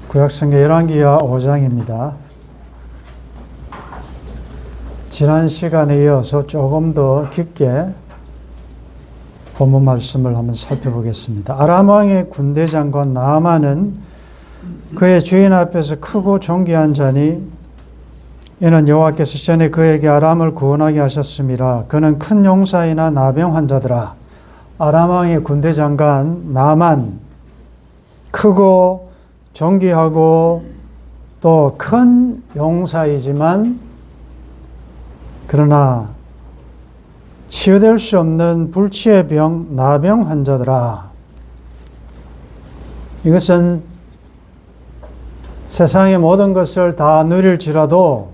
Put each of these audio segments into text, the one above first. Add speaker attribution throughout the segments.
Speaker 1: 구약성경 열왕기하 5장입니다. 지난 시간에 이어서 조금 더 깊게 본문 말씀을 한번 살펴보겠습니다. 아람 왕의 군대 장관 나아만은 그의 주인 앞에서 크고 존귀한 자니 이는 여호와께서 전에 그에게 아람을 구원하게 하셨음이라. 그는 큰 용사이나 나병 환자더라. 아람 왕의 군대 장관 나아만, 크고 존귀하고 또 큰 용사이지만 그러나 치유될 수 없는 불치의 병, 나병 환자더라. 이것은 세상의 모든 것을 다 누릴지라도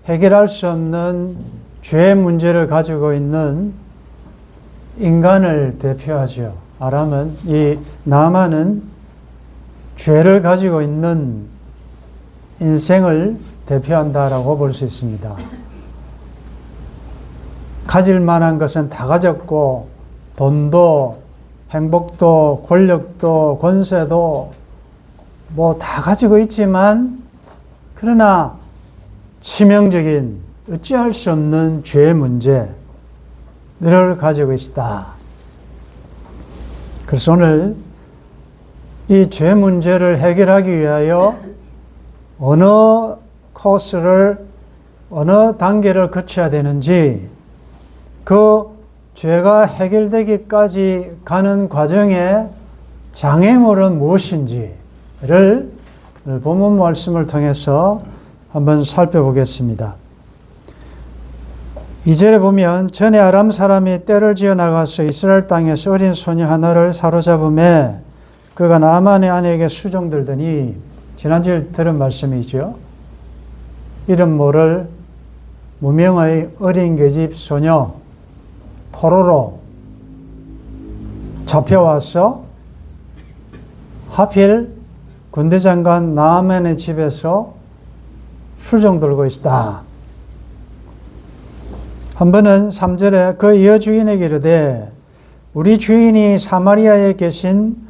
Speaker 1: 해결할 수 없는 죄의 문제를 가지고 있는 인간을 대표하죠. 아람은, 이 나아만은 죄를 가지고 있는 인생을 대표한다라고 볼 수 있습니다. 가질 만한 것은 다 가졌고, 돈도, 행복도, 권력도, 권세도 뭐 다 가지고 있지만, 그러나 치명적인 어찌할 수 없는 죄의 문제를 가지고 있다. 그래서 오늘 이 죄 문제를 해결하기 위하여 어느 코스를, 어느 단계를 거쳐야 되는지, 그 죄가 해결되기까지 가는 과정의 장애물은 무엇인지를 본문 말씀을 통해서 한번 살펴보겠습니다. 2절에 보면 전에 아람 사람이 떼를 지어 나가서 이스라엘 땅에서 어린 소녀 하나를 사로잡음에 그가 나아만의 아내에게 수종들더니, 지난주에 들은 말씀이죠. 이름 모를 무명의 어린 계집 소녀 포로로 잡혀와서 하필 군대 장관 나아만의 집에서 수종 들고 있다. 한 번은 3절에 그 이어 주인에게 이르되 우리 주인이 사마리아에 계신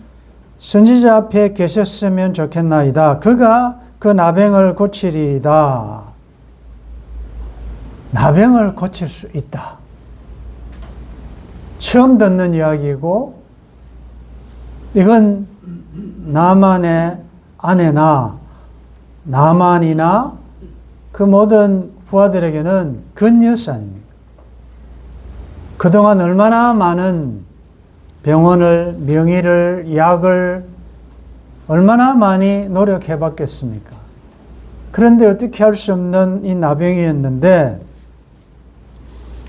Speaker 1: 선지자 앞에 계셨으면 좋겠나이다. 그가 그 나병을 고치리이다. 나병을 고칠 수 있다. 처음 듣는 이야기고, 이건 나만의 아내나 나만이나 그 모든 부하들에게는 근뉴스 아닙니까? 그동안 얼마나 많은 병원을, 명의를, 약을 얼마나 많이 노력해 봤겠습니까? 그런데 어떻게 할 수 없는 이 나병이었는데,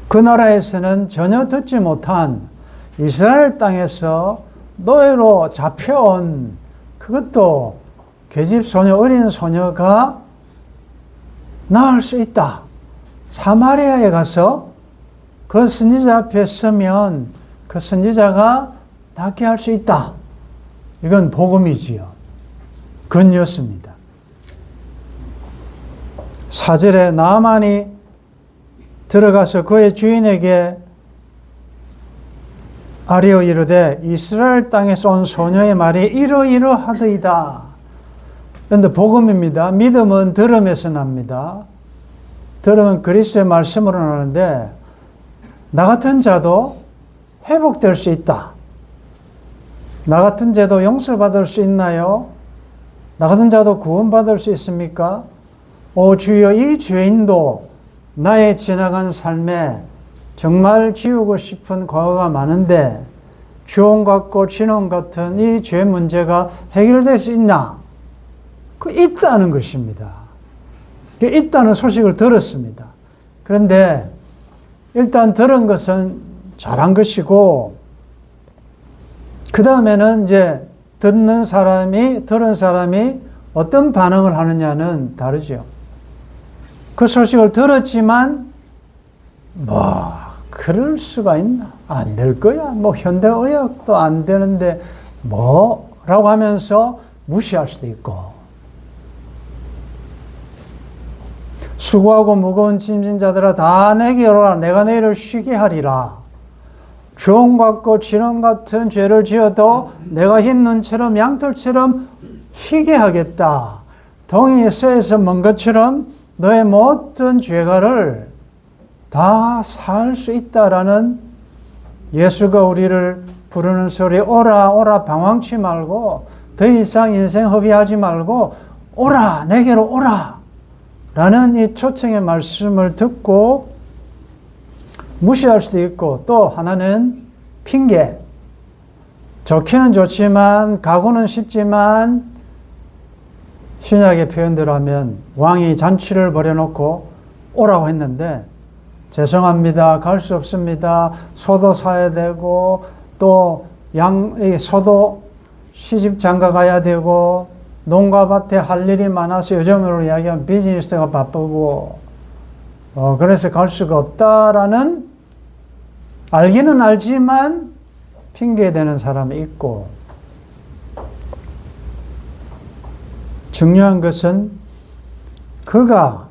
Speaker 1: 그 나라에서는 전혀 듣지 못한 이스라엘 땅에서 노예로 잡혀온, 그것도 계집 소녀, 어린 소녀가 나을 수 있다. 사마리아에 가서 그 선지자 앞에 서면 그 선지자가 낫게 할 수 있다. 이건 복음이지요. 근뉴스입니다. 4절에 나아만이 들어가서 그의 주인에게 아뢰어 이르되 이스라엘 땅에서 온 소녀의 말이 이러이러하더이다. 그런데 복음입니다. 믿음은 들음에서 납니다. 들음은 그리스도의 말씀으로 나는데, 나 같은 자도 회복될 수 있다. 나 같은 자도 용서받을 수 있나요? 나 같은 자도 구원받을 수 있습니까? 오 주여, 이 죄인도 나의 지나간 삶에 정말 지우고 싶은 과거가 많은데 주홍 같고 진홍 같은 이 죄 문제가 해결될 수 있나? 그 있다는 것입니다. 있다는 소식을 들었습니다. 그런데 일단 들은 것은 잘한 것이고, 그 다음에는 이제 들은 사람이 어떤 반응을 하느냐는 다르죠. 그 소식을 들었지만, 그럴 수가 있나? 안 될 거야. 현대의학도 안 되는데, 라고 하면서 무시할 수도 있고, 수고하고 무거운 짐진 자들아 다 내게로 오라. 내가 너희를 쉬게 하리라. 주홍 같고 진홍 같은 죄를 지어도 내가 흰 눈처럼 양털처럼 희게 하겠다. 동이 쇠에서 먼 것처럼 너의 모든 죄가를 다 살 수 있다라는 예수가 우리를 부르는 소리, 오라 오라 방황치 말고 더 이상 인생 허비하지 말고 오라 내게로 오라 라는 이 초청의 말씀을 듣고 무시할 수도 있고, 또 하나는 핑계. 좋기는 좋지만 가고는 쉽지만 신약의 표현대로 하면 왕이 잔치를 벌여놓고 오라고 했는데 죄송합니다. 갈 수 없습니다. 소도 사야 되고 또 소도 시집 장가 가야 되고 농가밭에 할 일이 많아서 요즘으로 이야기하면 비즈니스가 바쁘고 그래서 갈 수가 없다라는 알기는 알지만 핑계대는 사람이 있고, 중요한 것은 그가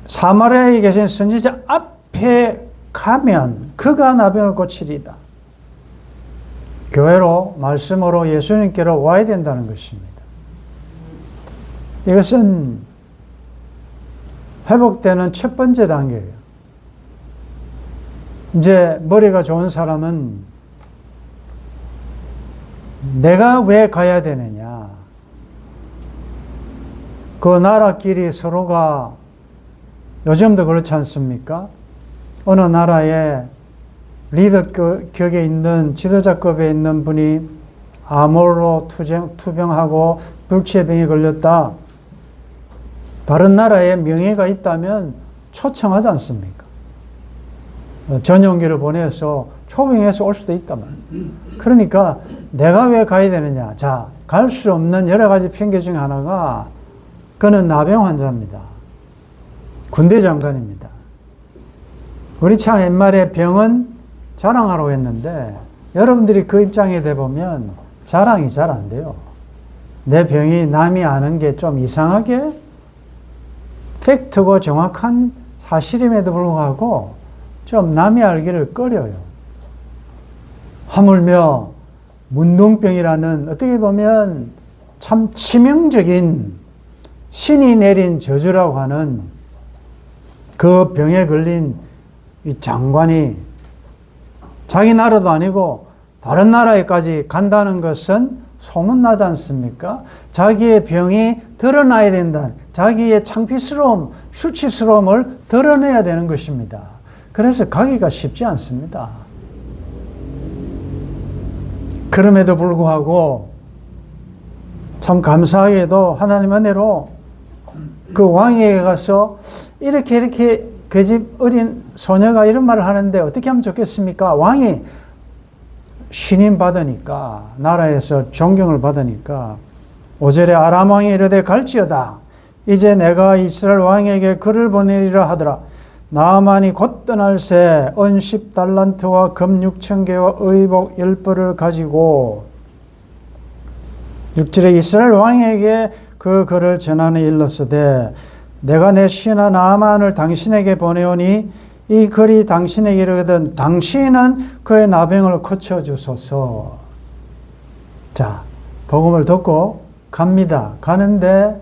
Speaker 1: 사마리아에 계신 선지자 앞에 가면 그가 나병을 고치리다. 교회로 말씀으로 예수님께로 와야 된다는 것입니다. 이것은 회복되는 첫 번째 단계예요. 이제 머리가 좋은 사람은 내가 왜 가야 되느냐. 그 나라끼리 서로가 요즘도 그렇지 않습니까? 어느 나라에 리더격에 있는 지도자급에 있는 분이 암으로 투병하고 불치의 병에 걸렸다. 다른 나라에 명예가 있다면 초청하지 않습니까? 전용기를 보내서 초빙해서 올 수도 있다만. 그러니까 내가 왜 가야 되느냐. 자, 갈 수 없는 여러 가지 핑계 중에 하나가 그는 나병 환자입니다. 군대 장관입니다. 우리 참 옛말에 병은 자랑하라고 했는데 여러분들이 그 입장에 대보면 자랑이 잘 안 돼요. 내 병이 남이 아는 게 좀 이상하게 팩트고 정확한 사실임에도 불구하고 좀 남이 알기를 꺼려요. 하물며 문둥병이라는 어떻게 보면 참 치명적인 신이 내린 저주라고 하는 그 병에 걸린 이 장관이 자기 나라도 아니고 다른 나라에까지 간다는 것은 소문나지 않습니까? 자기의 병이 드러나야 된다. 자기의 창피스러움, 수치스러움을 드러내야 되는 것입니다. 그래서 가기가 쉽지 않습니다. 그럼에도 불구하고 참 감사하게도 하나님 은혜로 그 왕에게 가서 이렇게 그 집 어린 소녀가 이런 말을 하는데 어떻게 하면 좋겠습니까? 왕이 신임 받으니까, 나라에서 존경을 받으니까 5절에 아람 왕이 이르되 갈지어다. 이제 내가 이스라엘 왕에게 글을 보내리라 하더라. 나아만이 곧 떠날새 은 10달란트와 금 6,000개와 의복 10벌을 가지고 6절에 이스라엘 왕에게 그 글을 전하는 일렀으되 내가 내 신하 나아만을 당신에게 보내오니 이 글이 당신에게 이르거든 당신은 그의 나병을 고쳐주소서. 자, 복음을 듣고 갑니다. 가는데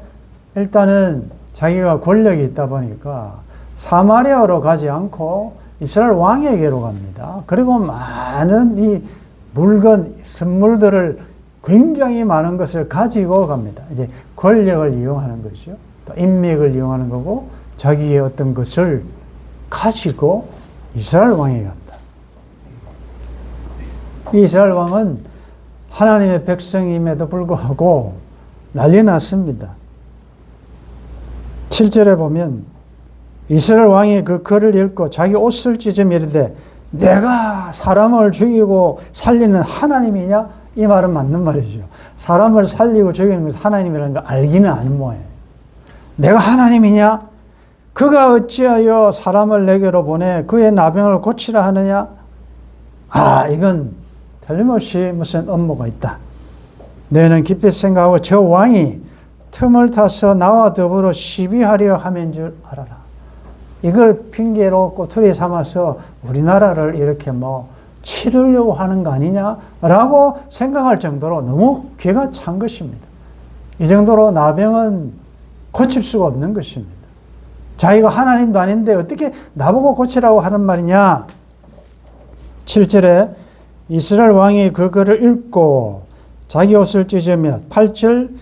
Speaker 1: 일단은 자기가 권력이 있다 보니까 사마리아로 가지 않고 이스라엘 왕에게로 갑니다. 그리고 많은 이 물건, 선물들을 굉장히 많은 것을 가지고 갑니다. 이제 권력을 이용하는 거죠. 또 인맥을 이용하는 거고 자기의 어떤 것을 가지고 이스라엘 왕에게 간다. 이스라엘 왕은 하나님의 백성임에도 불구하고 난리 났습니다. 7절에 보면 이스라엘 왕이 그 글을 읽고 자기 옷을 찢으며 이르되 내가 사람을 죽이고 살리는 하나님이냐? 이 말은 맞는 말이죠. 사람을 살리고 죽이는 것은 하나님이라는 걸 알기는 아는 모양이에요. 내가 하나님이냐? 그가 어찌하여 사람을 내게로 보내 그의 나병을 고치라 하느냐? 이건 틀림없이 무슨 업무가 있다. 너희는 깊이 생각하고 저 왕이 틈을 타서 나와 더불어 시비하려 함인 줄 알아라. 이걸 핑계로 꼬투리 삼아서 우리나라를 이렇게 치르려고 하는 거 아니냐라고 생각할 정도로 너무 괴가 찬 것입니다. 이 정도로 나병은 고칠 수가 없는 것입니다. 자기가 하나님도 아닌데 어떻게 나보고 고치라고 하는 말이냐. 7절에 이스라엘 왕이 그 글을 읽고 자기 옷을 찢으며 8절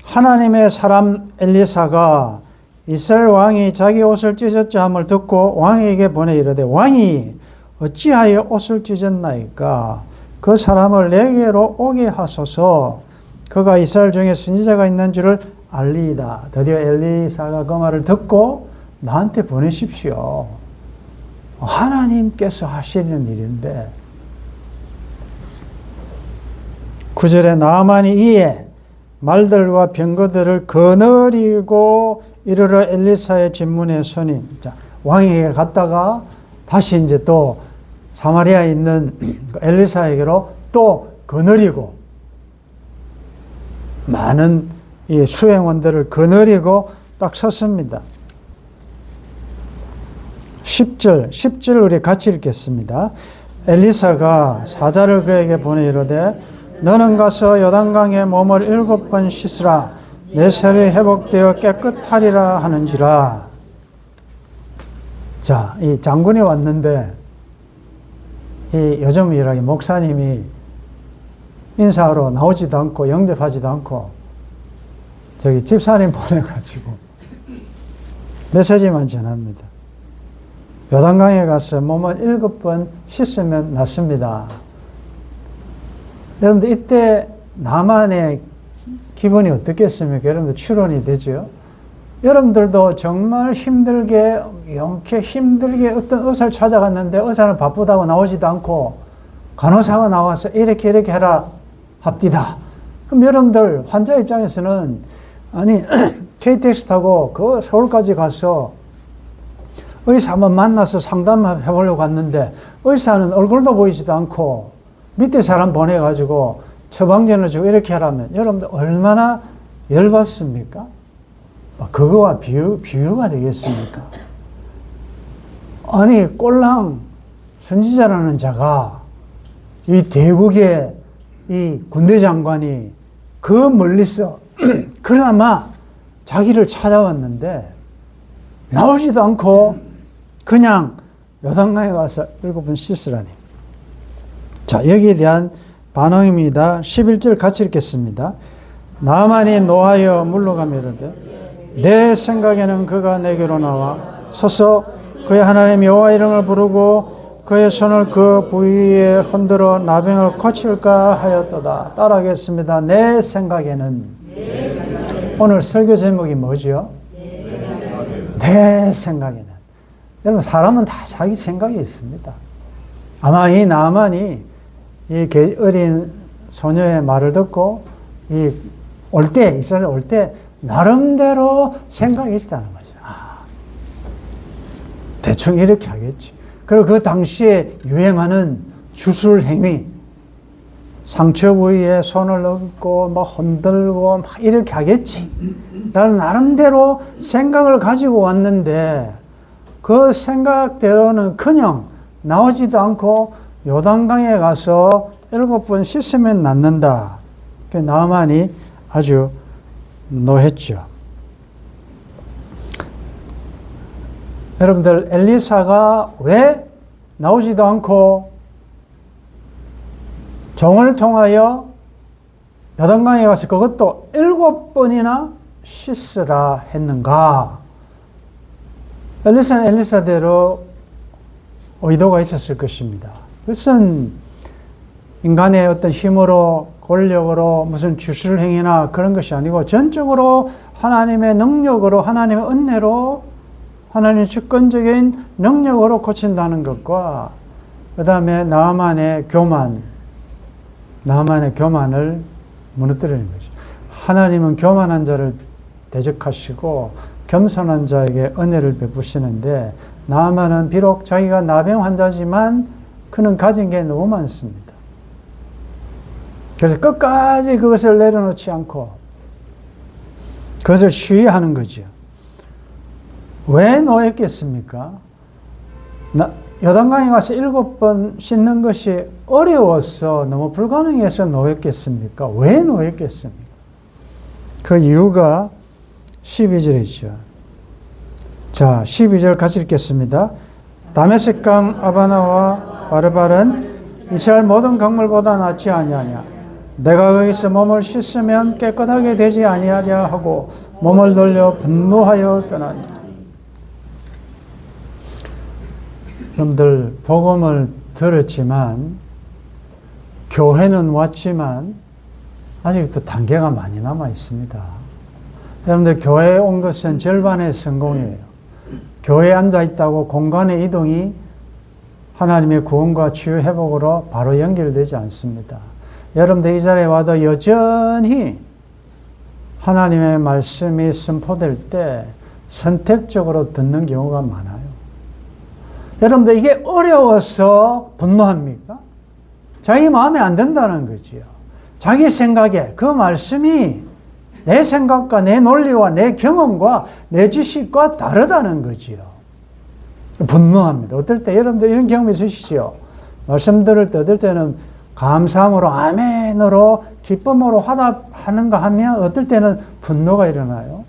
Speaker 1: 하나님의 사람 엘리사가 이스라엘 왕이 자기 옷을 찢었자 함을 듣고 왕에게 보내 이르되 왕이 어찌하여 옷을 찢었나이까 그 사람을 내게로 오게 하소서 그가 이스라엘 중에 선지자가 있는 줄을 알리이다. 드디어 엘리사가 그 말을 듣고 나한테 보내십시오. 하나님께서 하시는 일인데 9절에 나아만이 이에 말들과 병거들을 거느리고 이르러 엘리사의 진문에 서니 자, 왕에게 갔다가 다시 이제 또 사마리아에 있는 엘리사에게로 또 거느리고 많은 이 수행원들을 거느리고 딱 섰습니다. 10절 우리 같이 읽겠습니다. 엘리사가 사자를 그에게 보내 이르되 너는 가서 요단강에 몸을 7번 씻으라 내 살이 회복되어 깨끗하리라 하는지라. 자, 이 장군이 왔는데 이 요즘 일하기 목사님이 인사하러 나오지도 않고 영접하지도 않고 저기 집사님 보내가지고 메시지만 전합니다. 요단강에 가서 몸을 7번 씻으면 낫습니다. 여러분들 이때 나만의 기분이 어떻겠습니까? 여러분들 추론이 되죠. 여러분들도 정말 힘들게 영케 힘들게 어떤 의사를 찾아갔는데 의사는 바쁘다고 나오지도 않고 간호사가 나와서 이렇게 해라 합디다. 그럼 여러분들 환자 입장에서는 아니 KTX 타고 그 서울까지 가서 의사 한번 만나서 상담해 보려고 갔는데 의사는 얼굴도 보이지도 않고 밑에 사람 보내가지고 처방전을 주고 이렇게 하라면 여러분들 얼마나 열받습니까? 그거와 비유가 되겠습니까? 아니 꼴랑 선지자라는 자가 이 대국의 이 군대 장관이 그 멀리서 그나마 자기를 찾아왔는데 나오지도 않고 그냥 요단강에 가서 7번 씻으라니. 자, 여기에 대한 반응입니다. 11절 같이 읽겠습니다. 나만이 노하여 물러가며 이르되 내 생각에는 그가 내게로 나와 서서 그의 하나님 여호와 이름을 부르고 그의 손을 그 부위에 흔들어 나병을 고칠까 하였도다. 따라하겠습니다. 내 생각에는. 오늘 설교 제목이 뭐죠? 내 생각에는. 여러분 사람은 다 자기 생각이 있습니다. 아마 이 나만이 이 어린 소녀의 말을 듣고 이스라엘 올 때 나름대로 생각이 있었다는 거죠. 대충 이렇게 하겠지. 그리고 그 당시에 유행하는 주술 행위, 상처 부위에 손을 얹고 막 흔들고 막 이렇게 하겠지. 라는 나름대로 생각을 가지고 왔는데 그 생각대로는 그냥 나오지도 않고 요단강에 가서 7번 씻으면 낫는다. 나만이 아주 노했죠. 여러분들 엘리사가 왜 나오지도 않고 종을 통하여 요단강에 가서 그것도 7번이나 씻으라 했는가? 엘리사는 엘리사대로 의도가 있었을 것입니다. 그것은 인간의 어떤 힘으로 권력으로 무슨 주술 행위나 그런 것이 아니고 전적으로 하나님의 능력으로 하나님의 은혜로 하나님의 주권적인 능력으로 고친다는 것과 그 다음에 나만의 교만을 무너뜨리는 거죠. 하나님은 교만한 자를 대적하시고 겸손한 자에게 은혜를 베푸시는데 나만은 비록 자기가 나병 환자지만 그는 가진 게 너무 많습니다. 그래서 끝까지 그것을 내려놓지 않고 그것을 시위하는 거죠. 왜 노했겠습니까? 요단강에 가서 7번 씻는 것이 어려워서 너무 불가능해서 노했겠습니까? 왜 노했겠습니까? 그 이유가 12절이죠. 자, 12절 같이 읽겠습니다. 다메섹 강 아바나와 바르발은 이스라엘 모든 강물보다 낫지 아니하냐. 내가 거기서 몸을 씻으면 깨끗하게 되지 아니하랴 하고 몸을 돌려 분노하여 떠나니. 여러분들 복음을 들었지만 교회는 왔지만 아직도 단계가 많이 남아 있습니다. 여러분들 교회에 온 것은 절반의 성공이에요. 교회에 앉아 있다고 공간의 이동이 하나님의 구원과 치유 회복으로 바로 연결되지 않습니다. 여러분들 이 자리에 와도 여전히 하나님의 말씀이 선포될 때 선택적으로 듣는 경우가 많아요. 여러분들 이게 어려워서 분노합니까? 자기 마음에 안 든다는 거지요. 자기 생각에 그 말씀이 내 생각과 내 논리와 내 경험과 내 지식과 다르다는 거지요. 분노합니다. 어떨 때 여러분들 이런 경험 있으시죠? 말씀 들을 때 어떨 때는 감사함으로 아멘으로 기쁨으로 화답하는가 하면 어떨 때는 분노가 일어나요.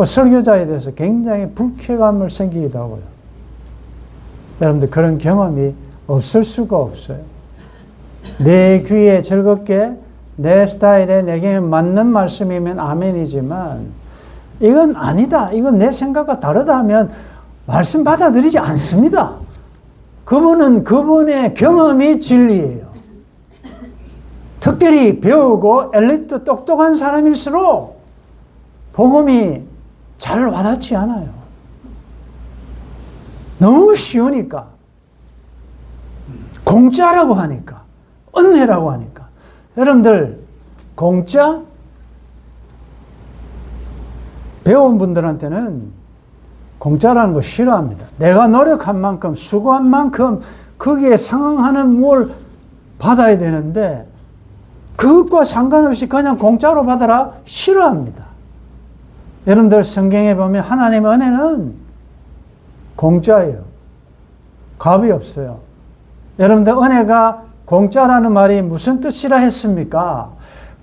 Speaker 1: 설교자에 대해서 굉장히 불쾌감을 생기기도 하고요. 여러분들 그런 경험이 없을 수가 없어요. 내 귀에 즐겁게 내 스타일에 내게 맞는 말씀이면 아멘이지만 이건 아니다. 이건 내 생각과 다르다 하면 말씀 받아들이지 않습니다. 그분은 그분의 경험이 진리예요. 특별히 배우고 엘리트 똑똑한 사람일수록 복음이 잘 와닿지 않아요. 너무 쉬우니까. 공짜라고 하니까. 은혜라고 하니까. 여러분들 공짜 배운 분들한테는 공짜라는 거 싫어합니다. 내가 노력한 만큼 수고한 만큼 거기에 상응하는 뭘 받아야 되는데 그것과 상관없이 그냥 공짜로 받아라 싫어합니다. 여러분들 성경에 보면 하나님의 은혜는 공짜예요. 값이 없어요. 여러분들 은혜가 공짜라는 말이 무슨 뜻이라 했습니까?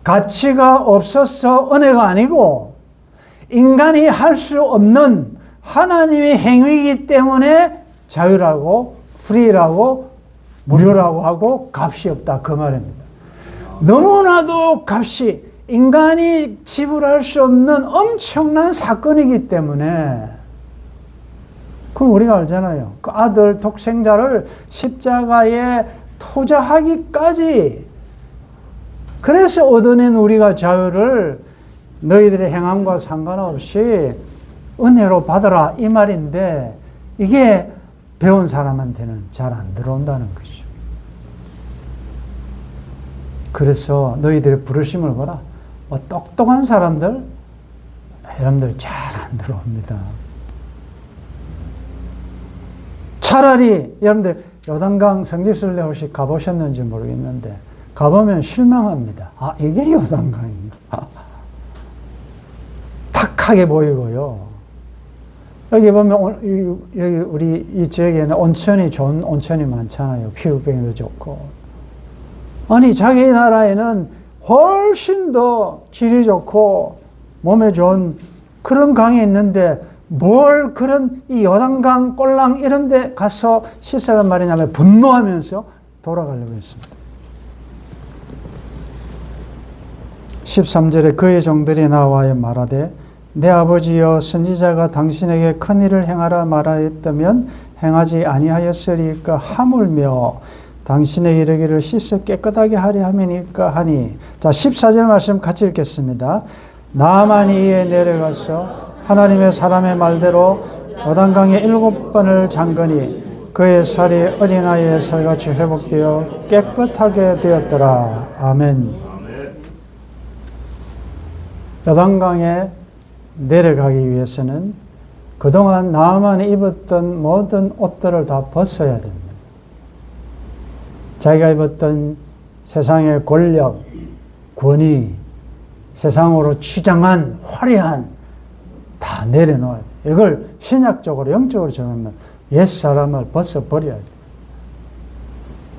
Speaker 1: 가치가 없어서 은혜가 아니고 인간이 할 수 없는 하나님의 행위이기 때문에 자유라고 프리라고 무료라고 하고 값이 없다 그 말입니다. 너무나도 값이 인간이 지불할 수 없는 엄청난 사건이기 때문에 그건 우리가 알잖아요. 그 아들 독생자를 십자가에 투자하기까지 그래서 얻어낸 우리가 자유를 너희들의 행함과 상관없이 은혜로 받아라 이 말인데 이게 배운 사람한테는 잘 안 들어온다는 거죠. 그래서 너희들의 부르심을 보라. 똑똑한 사람들 여러분들 잘 안 들어옵니다. 차라리 여러분들 요단강 성지순례 혹시 가보셨는지 모르겠는데 가보면 실망합니다. 아 이게 요단강인가? 탁하게 보이고요. 여기 보면 여기 우리 이 지역에는 온천이 좋은 온천이 많잖아요. 피부병에도 좋고. 아니 자기 나라에는 훨씬 더 질이 좋고 몸에 좋은 그런 강이 있는데 뭘 그런 이 요단강 꼴랑 이런 데 가서 씻으란 말이냐면 분노하면서 돌아가려고 했습니다. 13절에 그의 종들이 나와여 말하되 내 아버지여 선지자가 당신에게 큰 일을 행하라 말하였다면 행하지 아니하였으리까 하물며 당신의 이르기를 씻어 깨끗하게 하려 함이니까 하니. 자 14절 말씀 같이 읽겠습니다. 나아만이 이에 내려가서 하나님의 사람의 말대로 요단강에 7번을 잠그니 그의 살이 어린아이의 살같이 회복되어 깨끗하게 되었더라. 아멘. 요단강에 내려가기 위해서는 그동안 나아만이 입었던 모든 옷들을 다 벗어야 됩니다. 자기가 입었던 세상의 권력, 권위, 세상으로 치장한 화려한 다 내려놓아야 돼요. 이걸 신약적으로 영적으로 정하면 옛사람을 벗어버려야 돼요.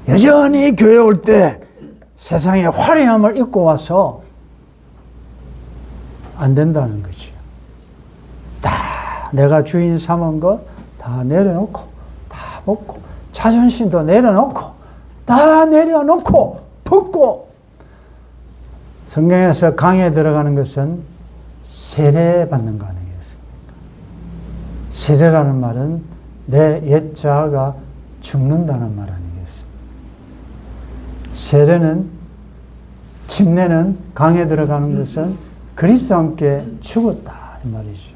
Speaker 1: 여전히 교회 올 때 세상의 화려함을 입고 와서 안 된다는 거죠. 다 내가 주인 삼은 것 다 내려놓고 다 벗고 자존심도 내려놓고 다 내려놓고 벗고. 성경에서 강에 들어가는 것은 세례받는 거 아니겠습니까? 세례라는 말은 내 옛 자아가 죽는다는 말 아니겠습니까? 세례는, 침례는, 강에 들어가는 것은 그리스도와 함께 죽었다 이 말이죠.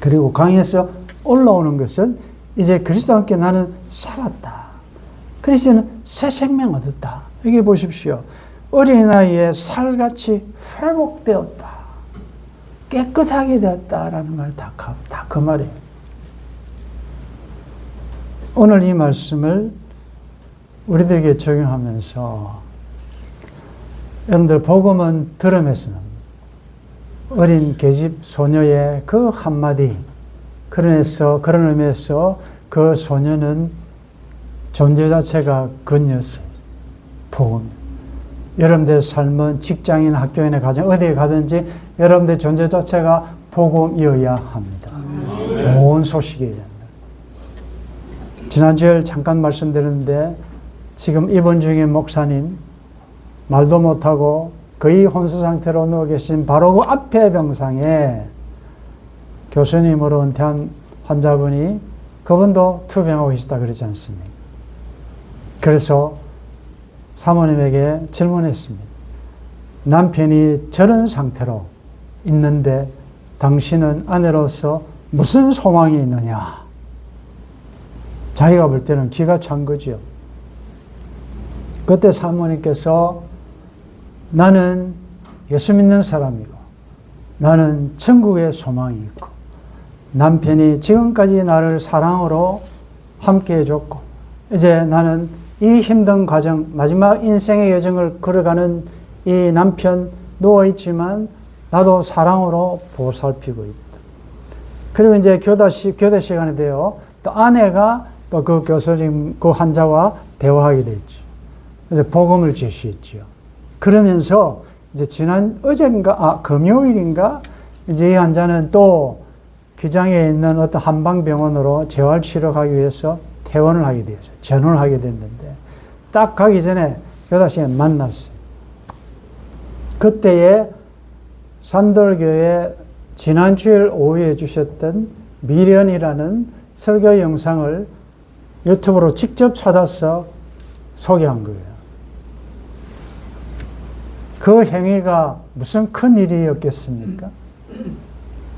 Speaker 1: 그리고 강에서 올라오는 것은 이제 그리스도와 함께 나는 살았다. 그리스도는 새 생명 얻었다. 여기 보십시오. 어린아이의 살같이 회복되었다. 깨끗하게 되었다라는 말 다 그 말이에요. 오늘 이 말씀을 우리들에게 적용하면서 여러분들 복음은 들음에서는 어린 계집 소녀의 그 한마디, 그런 의미에서 그 소녀는 존재 자체가 그녀였어요. 복음. 여러분들의 삶은 직장인, 학교인의 가정, 어디에 가든지 여러분들의 존재 자체가 복음이어야 합니다. 좋은 소식이어야 합니다. 지난주에 잠깐 말씀드렸는데 지금 입원 중인 목사님, 말도 못하고 거의 혼수 상태로 누워 계신 바로 그 앞에 병상에 교수님으로 은퇴한 환자분이, 그분도 투병하고 계시다 그러지 않습니까? 그래서 사모님에게 질문했습니다. 남편이 저런 상태로 있는데 당신은 아내로서 무슨 소망이 있느냐? 자기가 볼 때는 기가 찬 거죠. 그때 사모님께서 나는 예수 믿는 사람이고 나는 천국에 소망이 있고 남편이 지금까지 나를 사랑으로 함께 해줬고 이제 나는 이 힘든 과정, 마지막 인생의 여정을 걸어가는 이 남편 누워있지만 나도 사랑으로 보살피고 있다. 그리고 이제 교대 시간이 돼요. 또 아내가 또 그 교수님, 그 환자와 대화하게 됐죠. 그래서 복음을 제시했죠. 그러면서 이제 금요일인가 이제 이 환자는 또 기장에 있는 어떤 한방병원으로 재활치료 가기 위해서 퇴원을 하게 되었어요. 전원을 하게 됐는데 딱 가기 전에 교다시에 만났어요. 그때에 산돌교회 지난 주일 오후에 주셨던 미련이라는 설교 영상을 유튜브로 직접 찾아서 소개한 거예요. 그 행위가 무슨 큰 일이었겠습니까?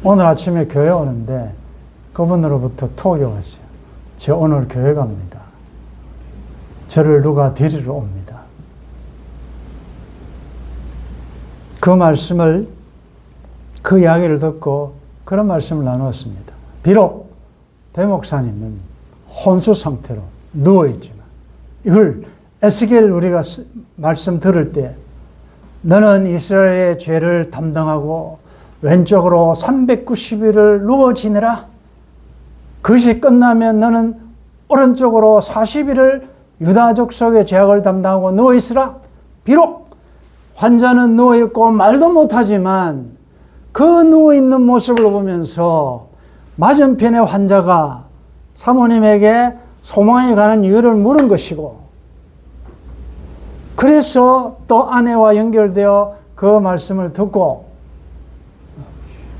Speaker 1: 오늘 아침에 교회 오는데 그분으로부터 톡이 왔어요. 저 오늘 교회 갑니다. 저를 누가 데리러 옵니다. 그 말씀을, 그 이야기를 듣고 그런 말씀을 나누었습니다. 비록 배 목사님은 혼수 상태로 누워있지만 이걸 에스겔 우리가 말씀 들을 때 너는 이스라엘의 죄를 담당하고 왼쪽으로 390일을 누워지느라 그것이 끝나면 너는 오른쪽으로 40일을 유다족 속의 죄악을 담당하고 누워있으라. 비록 환자는 누워있고 말도 못하지만 그 누워있는 모습을 보면서 맞은편의 환자가 사모님에게 소망에 관한 이유를 물은 것이고 그래서 또 아내와 연결되어 그 말씀을 듣고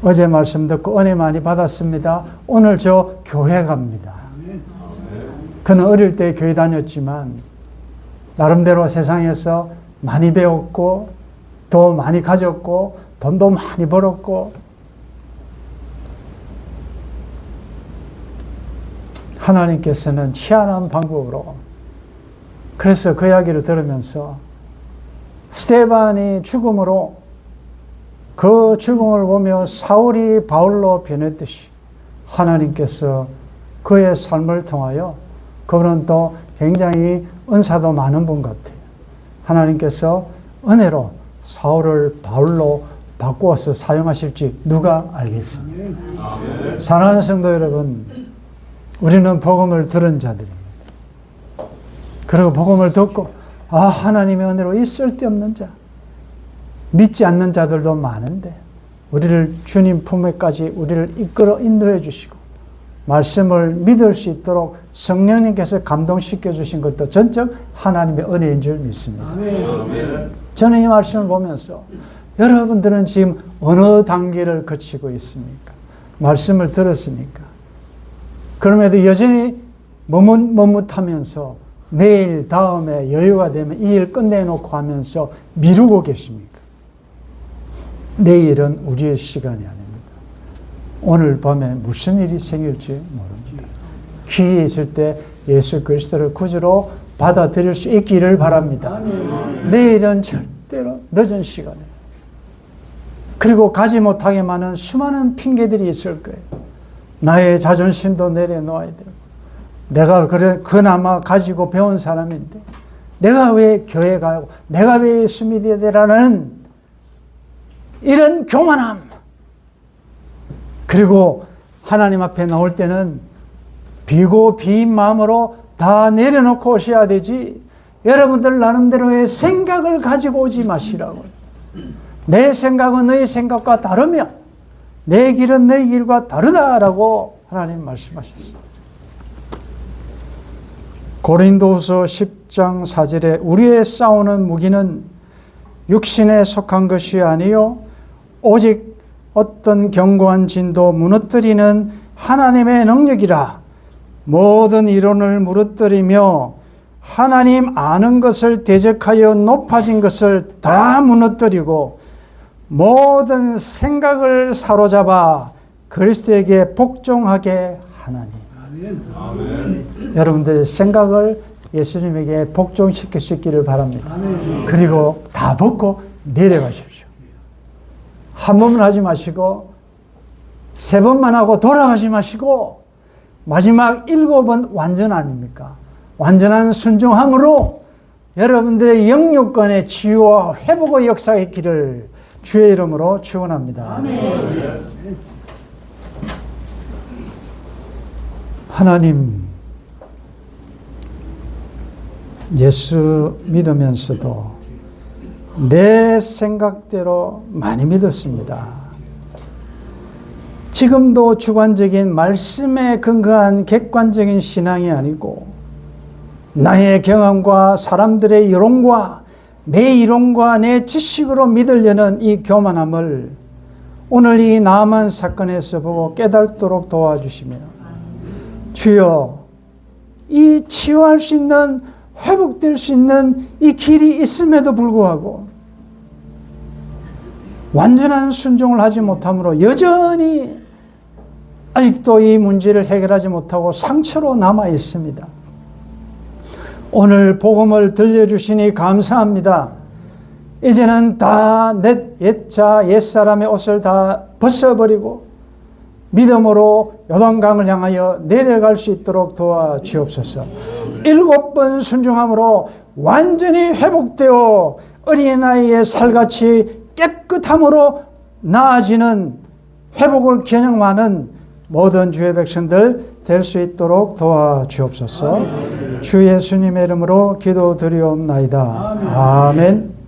Speaker 1: 어제 말씀 듣고 은혜 많이 받았습니다. 오늘 저 교회 갑니다. 그는 어릴 때 교회 다녔지만 나름대로 세상에서 많이 배웠고 더 많이 가졌고 돈도 많이 벌었고 하나님께서는 희한한 방법으로, 그래서 그 이야기를 들으면서 스데반이 죽음으로 그 죽음을 보며 사울이 바울로 변했듯이 하나님께서 그의 삶을 통하여, 그분은 또 굉장히 은사도 많은 분 같아요. 하나님께서 은혜로 사울을 바울로 바꾸어서 사용하실지 누가 알겠습니까? 사랑하는 성도 여러분, 우리는 복음을 들은 자들입니다. 그리고 복음을 듣고 하나님의 은혜로 이 쓸데없는 자, 믿지 않는 자들도 많은데 우리를 주님 품에까지 우리를 이끌어 인도해 주시고 말씀을 믿을 수 있도록 성령님께서 감동시켜 주신 것도 전적 하나님의 은혜인 줄 믿습니다. 저는 이 말씀을 보면서 여러분들은 지금 어느 단계를 거치고 있습니까? 말씀을 들었습니까? 그럼에도 여전히 머뭇하면서 내일 다음에 여유가 되면 이 일 끝내놓고 하면서 미루고 계십니까? 내일은 우리의 시간이 아닙니다. 오늘 밤에 무슨 일이 생길지 모릅니다. 기회 있을 때 예수 그리스도를 구주로 받아들일 수 있기를 바랍니다. 내일은 절대로 늦은 시간에 그리고 가지 못하게 많은 수많은 핑계들이 있을 거예요. 나의 자존심도 내려놓아야 되고 내가 그나마 가지고 배운 사람인데 내가 왜 교회 가고 내가 왜 예수 믿어야 되라는 이런 교만함. 그리고 하나님 앞에 나올 때는 비고 비인 마음으로 다 내려놓고 오셔야 되지 여러분들 나름대로의 생각을 가지고 오지 마시라고요. 내 생각은 너희 생각과 다르며 내 길은 너희 길과 다르다라고 하나님 말씀하셨습니다. 고린도후서 10장 4절에 우리의 싸우는 무기는 육신에 속한 것이 아니요 오직 어떤 견고한 진도 무너뜨리는 하나님의 능력이라. 모든 이론을 무너뜨리며 하나님 아는 것을 대적하여 높아진 것을 다 무너뜨리고 모든 생각을 사로잡아 그리스도에게 복종하게 하나니. 아멘. 여러분들의 생각을 예수님에게 복종시킬 수 있기를 바랍니다. 아멘. 그리고 다 벗고 내려가십시오. 한 번만 하지 마시고 3번만 하고 돌아가지 마시고 마지막 7번 완전 아닙니까? 완전한 순종함으로 여러분들의 영육간의 치유와 회복의 역사가 있기를 주의 이름으로 축원합니다. 아멘. 하나님, 예수 믿으면서도 내 생각대로 많이 믿었습니다. 지금도 주관적인 말씀에 근거한 객관적인 신앙이 아니고 나의 경험과 사람들의 이론과 내 이론과 내 지식으로 믿으려는 이 교만함을 오늘 이 나만 사건에서 보고 깨닫도록 도와주시며 주여 이 치유할 수 있는 회복될 수 있는 이 길이 있음에도 불구하고 완전한 순종을 하지 못함으로 여전히 아직도 이 문제를 해결하지 못하고 상처로 남아 있습니다. 오늘 복음을 들려주시니 감사합니다. 이제는 다 옛자 옛사람의 옷을 다 벗어버리고 믿음으로 요단강을 향하여 내려갈 수 있도록 도와주옵소서. 7번 순종함으로 완전히 회복되어 어린아이의 살같이 깨끗함으로 나아지는 회복을 겨냥하는 모든 주의 백성들 될 수 있도록 도와주옵소서. 주 예수님의 이름으로 기도드리옵나이다. 아멘.